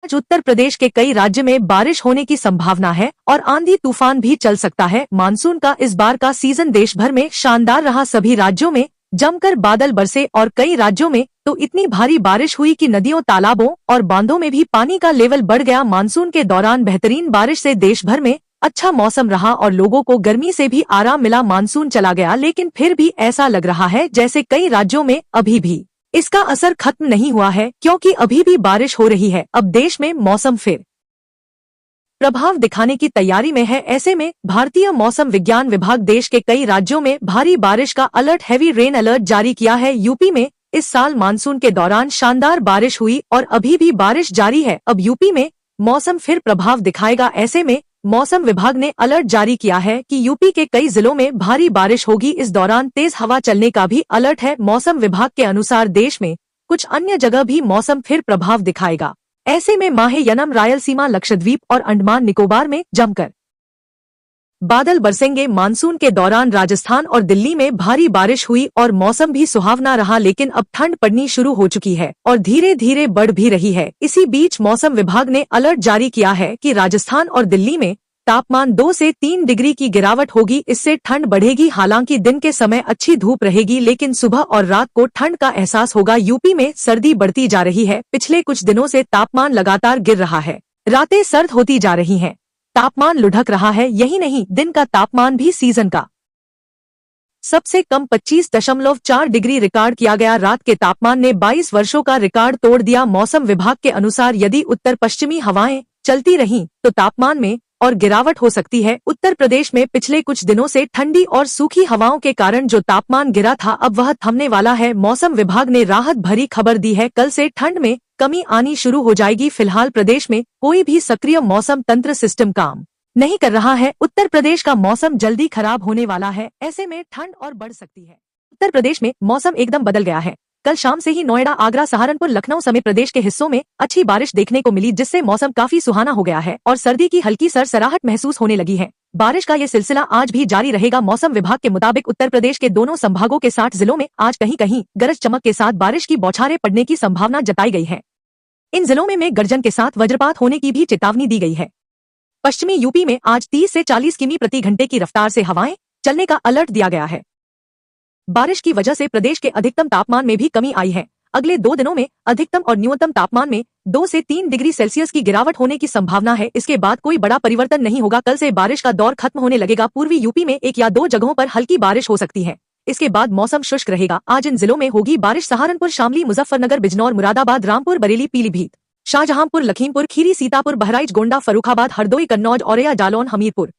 आज उत्तर प्रदेश के कई राज्य में बारिश होने की संभावना है और आंधी तूफान भी चल सकता है। मानसून का इस बार का सीजन देश भर में शानदार रहा। सभी राज्यों में जमकर बादल बरसे और कई राज्यों में तो इतनी भारी बारिश हुई कि नदियों, तालाबों और बांधों में भी पानी का लेवल बढ़ गया। मानसून के दौरान बेहतरीन बारिश से देश भर में अच्छा मौसम रहा और लोगों को गर्मी से भी आराम मिला। मानसून चला गया, लेकिन फिर भी ऐसा लग रहा है जैसे कई राज्यों में अभी भी इसका असर खत्म नहीं हुआ है, क्योंकि अभी भी बारिश हो रही है। अब देश में मौसम फिर प्रभाव दिखाने की तैयारी में है। ऐसे में भारतीय मौसम विज्ञान विभाग देश के कई राज्यों में भारी बारिश का अलर्ट, हैवी रेन अलर्ट जारी किया है। यूपी में इस साल मानसून के दौरान शानदार बारिश हुई और अभी भी बारिश जारी है। अब यूपी में मौसम फिर प्रभाव दिखाएगा। ऐसे में मौसम विभाग ने अलर्ट जारी किया है कि यूपी के कई जिलों में भारी बारिश होगी। इस दौरान तेज हवा चलने का भी अलर्ट है। मौसम विभाग के अनुसार देश में कुछ अन्य जगह भी मौसम फिर प्रभाव दिखाएगा। ऐसे में माहे-यनम, रायलसीमा, लक्षद्वीप और अंडमान निकोबार में जमकर बादल बरसेंगे। मानसून के दौरान राजस्थान और दिल्ली में भारी बारिश हुई और मौसम भी सुहावना रहा, लेकिन अब ठंड पड़नी शुरू हो चुकी है और धीरे धीरे बढ़ भी रही है। इसी बीच मौसम विभाग ने अलर्ट जारी किया है कि राजस्थान और दिल्ली में तापमान 2 से 3 डिग्री की गिरावट होगी। इससे ठंड बढ़ेगी। हालांकि दिन के समय अच्छी धूप रहेगी, लेकिन सुबह और रात को ठंड का एहसास होगा। यूपी में सर्दी बढ़ती जा रही है। पिछले कुछ दिनों से तापमान लगातार गिर रहा है। रातें सर्द होती जा रही हैं। तापमान लुढ़क रहा है। यही नहीं, दिन का तापमान भी सीजन का सबसे कम 25.4 डिग्री रिकॉर्ड किया गया। रात के तापमान ने 22 वर्षों का रिकॉर्ड तोड़ दिया। मौसम विभाग के अनुसार यदि उत्तर पश्चिमी हवाएं चलती रहीं तो तापमान में और गिरावट हो सकती है। उत्तर प्रदेश में पिछले कुछ दिनों से ठंडी और सूखी हवाओं के कारण जो तापमान गिरा था, अब वह थमने वाला है। मौसम विभाग ने राहत भरी खबर दी है। कल से ठंड में कमी आनी शुरू हो जाएगी। फिलहाल प्रदेश में कोई भी सक्रिय मौसम तंत्र सिस्टम काम नहीं कर रहा है। उत्तर प्रदेश का मौसम जल्दी खराब होने वाला है। ऐसे में ठंड और बढ़ सकती है। उत्तर प्रदेश में मौसम एकदम बदल गया है। कल शाम से ही नोएडा, आगरा, सहारनपुर, लखनऊ समेत प्रदेश के हिस्सों में अच्छी बारिश देखने को मिली, जिससे मौसम काफी सुहाना हो गया है और सर्दी की हल्की सरसराहट महसूस होने लगी है। बारिश का ये सिलसिला आज भी जारी रहेगा। मौसम विभाग के मुताबिक उत्तर प्रदेश के दोनों संभागों के 60 जिलों में आज कहीं कहीं गरज चमक के साथ बारिश की बौछारें पड़ने की संभावना जताई गई है। इन जिलों में मेघ गर्जन के साथ वज्रपात होने की भी चेतावनी दी गई है। पश्चिमी यूपी में आज 30 से 40 किमी प्रति घंटे की रफ्तार से हवाएं चलने का अलर्ट दिया गया है। बारिश की वजह से प्रदेश के अधिकतम तापमान में भी कमी आई है। अगले 2 दिनों में अधिकतम और न्यूनतम तापमान में 2 से 3 डिग्री सेल्सियस की गिरावट होने की संभावना है। इसके बाद कोई बड़ा परिवर्तन नहीं होगा। कल से बारिश का दौर खत्म होने लगेगा। पूर्वी यूपी में 1 या 2 जगहों पर हल्की बारिश हो सकती है। इसके बाद मौसम शुष्क रहेगा। आज इन जिलों में होगी बारिश: सहारनपुर, शामली, मुजफ्फरनगर, बिजनौर, मुरादाबाद, रामपुर, बरेली, पीलीभीत, शाहजहांपुर, लखीमपुर खीरी, सीतापुर, बहराइच, गोंडा, फर्रुखाबाद, हरदोई, कन्नौज, औरैया, जालौन, हमीरपुर,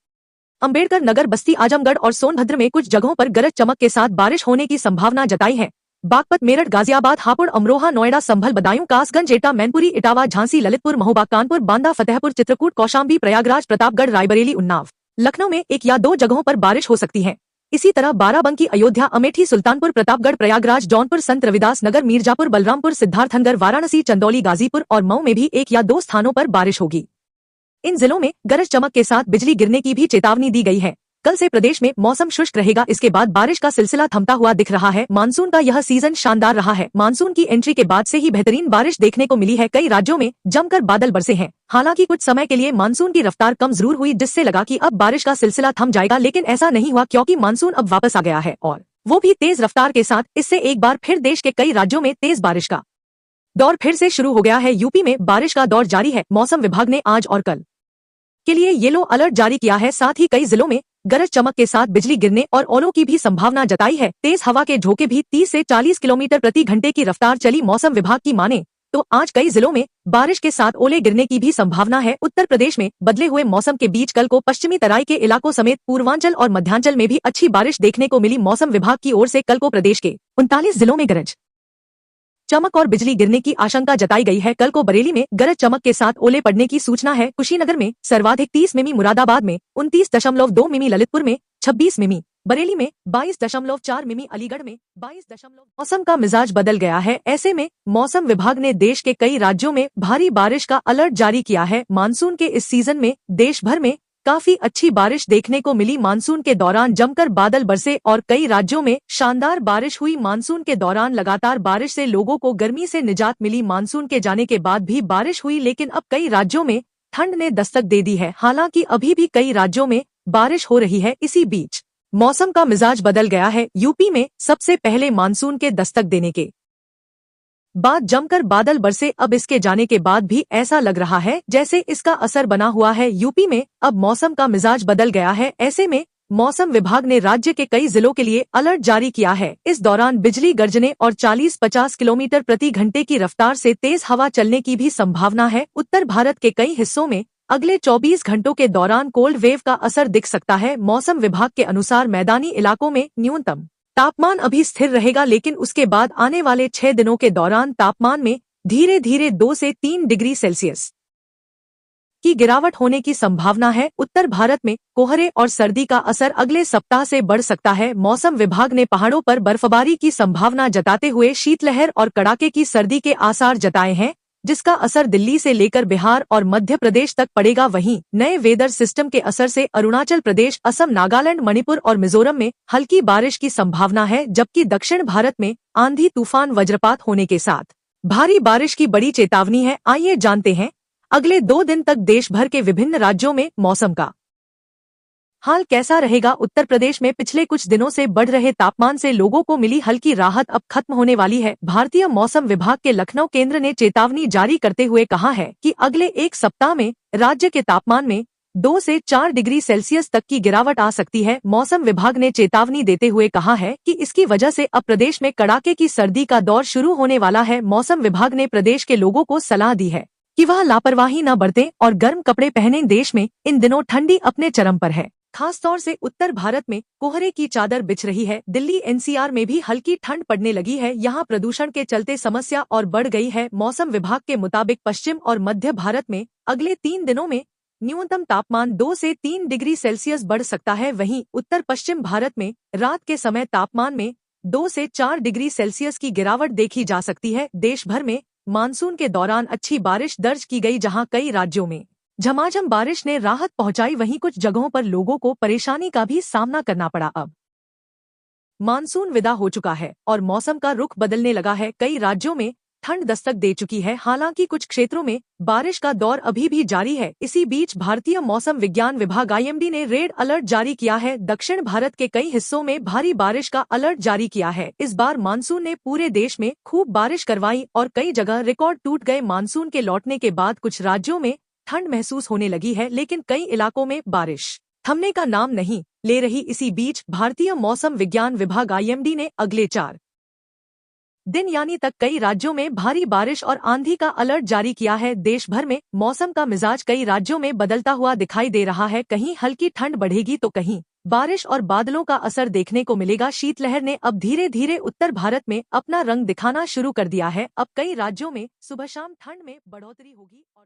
अंबेडकर नगर, बस्ती, आजमगढ़ और सोनभद्र में कुछ जगहों पर गरज चमक के साथ बारिश होने की संभावना जताई है। बागपत, मेरठ, गाजियाबाद, हापुड़, अमरोहा, नोएडा, संभल, बदायूं, कासगंज, एटा, मैनपुरी, इटावा, झांसी, ललितपुर, महोबा, कानपुर, बांदा, फतेहपुर, चित्रकूट, कौशाम्बी, प्रयागराज, प्रतापगढ़, रायबरेली, उन्नाव, लखनऊ में 1 या 2 जगहों पर बारिश हो सकती है। इसी तरह बाराबंकी, अयोध्या, अमेठी, सुल्तानपुर, प्रतापगढ़, प्रयागराज, जौनपुर, संत रविदास नगर, मीरजापुर, बलरामपुर, सिद्धार्थनगर, वाराणसी, चंदौली, गाजीपुर और मऊ में भी 1 या 2 स्थानों पर बारिश होगी। इन जिलों में गरज चमक के साथ बिजली गिरने की भी चेतावनी दी गई है। कल से प्रदेश में मौसम शुष्क रहेगा। इसके बाद बारिश का सिलसिला थमता हुआ दिख रहा है। मानसून का यह सीजन शानदार रहा है। मानसून की एंट्री के बाद से ही बेहतरीन बारिश देखने को मिली है। कई राज्यों में जमकर बादल बरसे हैं। हालांकि कुछ समय के लिए मानसून की रफ्तार कम जरूर हुई, जिससे लगा कि अब बारिश का सिलसिला थम जाएगा, लेकिन ऐसा नहीं हुआ, क्योंकि मानसून अब वापस आ गया है और वो भी तेज रफ्तार के साथ। इससे एक बार फिर देश के कई राज्यों में तेज बारिश का दौर फिर से शुरू हो गया है। यूपी में बारिश का दौर जारी है। मौसम विभाग ने आज और कल के लिए येलो अलर्ट जारी किया है। साथ ही कई जिलों में गरज चमक के साथ बिजली गिरने और ओलों की भी संभावना जताई है। तेज हवा के झोंके भी 30 से 40 किलोमीटर प्रति घंटे की रफ्तार चली। मौसम विभाग की माने तो आज कई जिलों में बारिश के साथ ओले गिरने की भी संभावना है। उत्तर प्रदेश में बदले हुए मौसम के बीच कल को पश्चिमी तराई के इलाकों समेत पूर्वांचल और मध्यांचल में भी अच्छी बारिश देखने को मिली। मौसम विभाग की ओर से कल को प्रदेश के 39 जिलों में गरज चमक और बिजली गिरने की आशंका जताई गई है। कल को बरेली में गरज चमक के साथ ओले पड़ने की सूचना है। कुशीनगर में सर्वाधिक 30 मिमी, मुरादाबाद में 29.2 मिमी, ललितपुर में 26 मिमी, बरेली में 22.4 मिमी, अलीगढ़ में 22। मौसम का मिजाज बदल गया है। ऐसे में मौसम विभाग ने देश के कई राज्यों में भारी बारिश का अलर्ट जारी किया है। मानसून के इस सीजन में देश भर में काफी अच्छी बारिश देखने को मिली। मानसून के दौरान जमकर बादल बरसे और कई राज्यों में शानदार बारिश हुई। मानसून के दौरान लगातार बारिश से लोगों को गर्मी से निजात मिली। मानसून के जाने के बाद भी बारिश हुई, लेकिन अब कई राज्यों में ठंड ने दस्तक दे दी है। हालांकि अभी भी कई राज्यों में बारिश हो रही है। इसी बीच मौसम का मिजाज बदल गया है। यूपी में सबसे पहले मानसून के दस्तक देने के बाद जमकर बादल बरसे। अब इसके जाने के बाद भी ऐसा लग रहा है जैसे इसका असर बना हुआ है। यूपी में अब मौसम का मिजाज बदल गया है। ऐसे में मौसम विभाग ने राज्य के कई जिलों के लिए अलर्ट जारी किया है। इस दौरान बिजली गरजने और 40-50 किलोमीटर प्रति घंटे की रफ्तार से तेज हवा चलने की भी संभावना है। उत्तर भारत के कई हिस्सों में अगले 24 घंटों के दौरान कोल्ड वेव का असर दिख सकता है। मौसम विभाग के अनुसार मैदानी इलाकों में न्यूनतम तापमान अभी स्थिर रहेगा, लेकिन उसके बाद आने वाले 6 दिनों के दौरान तापमान में धीरे धीरे 2 से 3 डिग्री सेल्सियस की गिरावट होने की संभावना है। उत्तर भारत में कोहरे और सर्दी का असर अगले सप्ताह से बढ़ सकता है। मौसम विभाग ने पहाड़ों पर बर्फबारी की संभावना जताते हुए शीतलहर और कड़ाके की सर्दी के आसार जताए हैं, जिसका असर दिल्ली से लेकर बिहार और मध्य प्रदेश तक पड़ेगा। वहीं नए वेदर सिस्टम के असर से अरुणाचल प्रदेश, असम, नागालैंड, मणिपुर और मिजोरम में हल्की बारिश की संभावना है, जबकि दक्षिण भारत में आंधी, तूफान, वज्रपात होने के साथ भारी बारिश की बड़ी चेतावनी है। आइए जानते हैं अगले 2 दिन तक देश भर के विभिन्न राज्यों में मौसम का हाल कैसा रहेगा। उत्तर प्रदेश में पिछले कुछ दिनों से बढ़ रहे तापमान से लोगों को मिली हल्की राहत अब खत्म होने वाली है। भारतीय मौसम विभाग के लखनऊ केंद्र ने चेतावनी जारी करते हुए कहा है कि अगले एक सप्ताह में राज्य के तापमान में 2 से 4 डिग्री सेल्सियस तक की गिरावट आ सकती है। मौसम विभाग ने चेतावनी देते हुए कहा है कि इसकी वजह से अब प्रदेश में कड़ाके की सर्दी का दौर शुरू होने वाला है। मौसम विभाग ने प्रदेश के लोगों को सलाह दी है कि वह लापरवाही न बरतें और गर्म कपड़े पहनें। देश में इन दिनों ठंडी अपने चरम पर है। खास तौर से उत्तर भारत में कोहरे की चादर बिछ रही है। दिल्ली एनसीआर में भी हल्की ठंड पड़ने लगी है। यहाँ प्रदूषण के चलते समस्या और बढ़ गई है। मौसम विभाग के मुताबिक पश्चिम और मध्य भारत में अगले 3 दिनों में न्यूनतम तापमान 2 से 3 डिग्री सेल्सियस बढ़ सकता है। वहीं उत्तर पश्चिम भारत में रात के समय तापमान में 2 से 4 डिग्री सेल्सियस की गिरावट देखी जा सकती है। देश भर में मानसून के दौरान अच्छी बारिश दर्ज की गई, जहाँ कई राज्यों में झमाझम बारिश ने राहत पहुंचाई। वहीं कुछ जगहों पर लोगों को परेशानी का भी सामना करना पड़ा। अब मानसून विदा हो चुका है और मौसम का रुख बदलने लगा है। कई राज्यों में ठंड दस्तक दे चुकी है। हालांकि कुछ क्षेत्रों में बारिश का दौर अभी भी जारी है। इसी बीच भारतीय मौसम विज्ञान विभाग आईएमडी ने रेड अलर्ट जारी किया है। दक्षिण भारत के कई हिस्सों में भारी बारिश का अलर्ट जारी किया है। इस बार मानसून ने पूरे देश में खूब बारिश करवाई और कई जगह रिकॉर्ड टूट गए। मानसून के लौटने के बाद कुछ राज्यों में ठंड महसूस होने लगी है, लेकिन कई इलाकों में बारिश थमने का नाम नहीं ले रही। इसी बीच भारतीय मौसम विज्ञान विभाग आईएमडी ने अगले 4 दिन यानी तक कई राज्यों में भारी बारिश और आंधी का अलर्ट जारी किया है। देश भर में मौसम का मिजाज कई राज्यों में बदलता हुआ दिखाई दे रहा है। कहीं हल्की ठंड बढ़ेगी तो कहीं बारिश और बादलों का असर देखने को मिलेगा। शीतलहर ने अब धीरे धीरे उत्तर भारत में अपना रंग दिखाना शुरू कर दिया है। अब कई राज्यों में सुबह शाम ठंड में बढ़ोतरी होगी और